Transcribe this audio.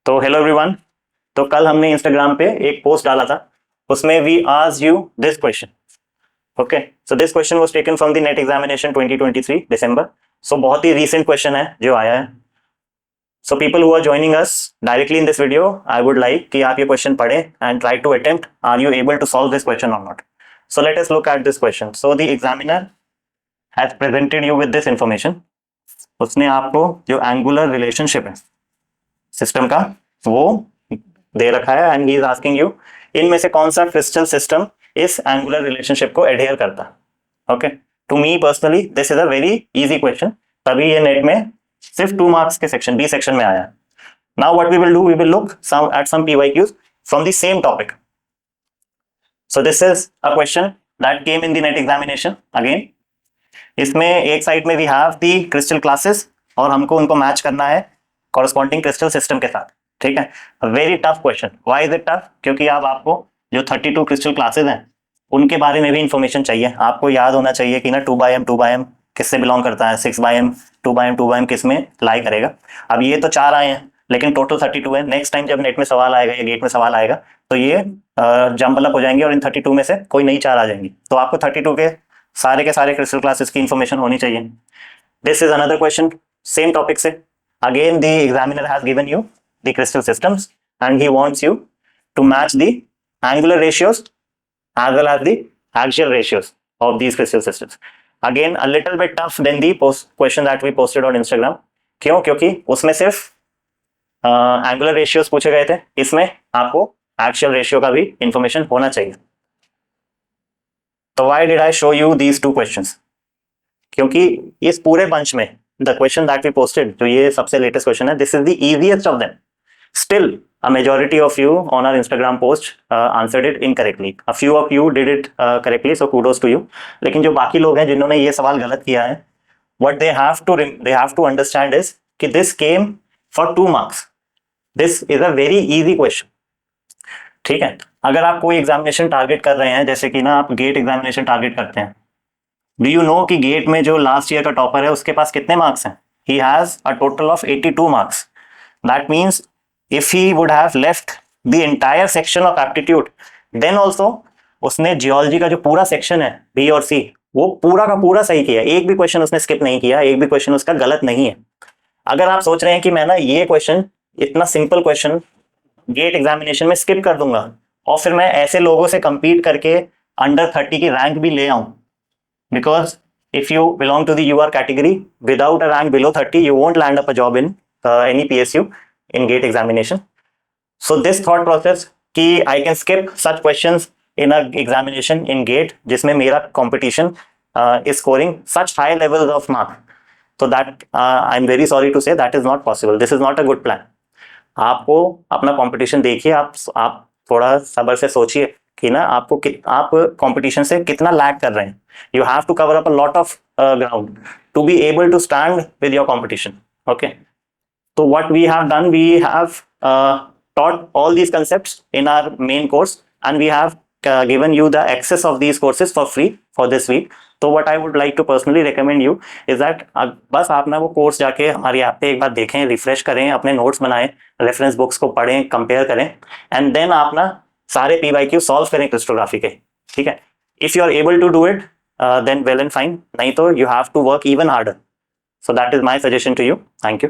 तो hello everyone. तो कल हमने इंस्टाग्राम पे एक पोस्ट डाला था, उसमें we asked you this question. Okay, so this question was taken from the NET examination 2023 December. So बहुत ही रीसेंट क्वेश्चन है जो आया है। So people who are joining us directly in this video, I would like कि आप ये क्वेश्चन पढ़ें and try to attempt are you able to solve this question और not. So let us look at this question. So the examiner has presented you with this information. उसने आपको जो angular relationship है सिस्टम का वो दे रखा है and he is asking you इनमें से कौन सा क्रिस्टल सिस्टम इस एंगुलर रिलेशनशिप को एडहेयर करता है। Okay, to me personally this is a very easy question, तभी ये नेट में सिर्फ 2 मार्क्स के सेक्शन बी सेक्शन में आया। Now what we will do, we will look at some PYQs from the same topic. So this is a question that came in the NET examination again. इसमें एक side में we have the crystal classes और हमको उनको match करना है corresponding crystal system के साथ। ठीक है, very tough question. Why is it tough? क्योंकि अब आपको जो 32 क्रिस्टल क्लासेस हैं उनके बारे में भी इंफॉर्मेशन चाहिए। आपको याद होना चाहिए कि ना 2x m किससे बिलोंग करता है, 6x m 2x m किस में लाई करेगा। अब ये तो 4 आए हैं लेकिन टोटल 32 है। नेक्स्ट टाइम जब नेट में सवाल आएगा या गेट में सवाल आएगा तो ये जंबल अप हो जाएंगे और इन 32 में से कोई नई 4 आ जाएंगी। तो आपको 32 के सारे क्रिस्टल क्लासेस की इंफॉर्मेशन होनी चाहिए। This is another question same topic से। Again the examiner has given you the crystal systems and he wants you to match the angular ratios as well as the axial ratios of these crystal systems. Again a little bit tough than the question that we posted on Instagram. क्यों? क्योंकि उसमें सिर्फ angular ratios पूछे गए थे, इसमें आपको axial ratio का भी इंफॉर्मेशन होना चाहिए। तो why did I show you these 2 questions? क्योंकि इस पूरे बंच में the question that we posted, जो ये सबसे लेटेस्ट क्वेश्चन है, this is the easiest of them. Still, a majority of you on our Instagram post answered it incorrectly. A few of you did it correctly, so kudos to you. लेकिन जो बाकी लोग हैं जिन्होंने ये सवाल गलत किया है, what they have to understand is कि this came for 2 marks. This is a very easy question. ठीक है, अगर आप कोई एग्जामिनेशन टारगेट कर रहे हैं, जैसे कि ना आप गेट एग्जामिनेशन टारगेट करते हैं, do you know कि गेट में जो लास्ट ईयर का टॉपर है उसके पास कितने मार्क्स हैं? He has a total of 82 marks. That means if he would have left the entire section of aptitude, then also उसने जियोलॉजी का जो पूरा सेक्शन है बी और सी वो पूरा का पूरा सही किया। एक भी क्वेश्चन उसने स्किप नहीं किया, एक भी क्वेश्चन उसका गलत नहीं है। अगर आप सोच रहे हैं कि मैं ना ये क्वेश्चन, इतना सिंपल क्वेश्चन गेट एग्जामिनेशन में स्किप कर दूंगा और फिर मैं ऐसे लोगों से compete करके अंडर 30 की रैंक भी ले आऊं, because if you belong to the UR category, without a rank below 30 you won't land up a job in any PSU in GATE examination. So this thought process कि I can skip such questions in a examination in GATE जिसमें मेरा competition is scoring such high levels of mark, so that I'm very sorry to say that is not possible. This is not a good plan. आपको अपना competition देखिए, आप थोड़ा सब्र से सोचिए कि ना आप competition से कितना लैग कर रहे हैं। You have to cover up a lot of ground to be able to stand with your competition. Okay. So what we have done, we have taught all these concepts in our main course and we have given you the access of these courses for free for this week. So what I would like to personally recommend you is that बस आप ना वो course जाके हमारी app पे एक बार देखें, refresh करें, अपने नोट्स बनाएं, रेफरेंस बुक्स को पढ़ें, कंपेयर करें एंड देन आप ना सारे PYQ सॉल्व करें क्रिस्टोग्राफी के। ठीक है, if you are able to do it then well and fine, नहीं तो you have to work even harder. So that is my suggestion to you. Thank you.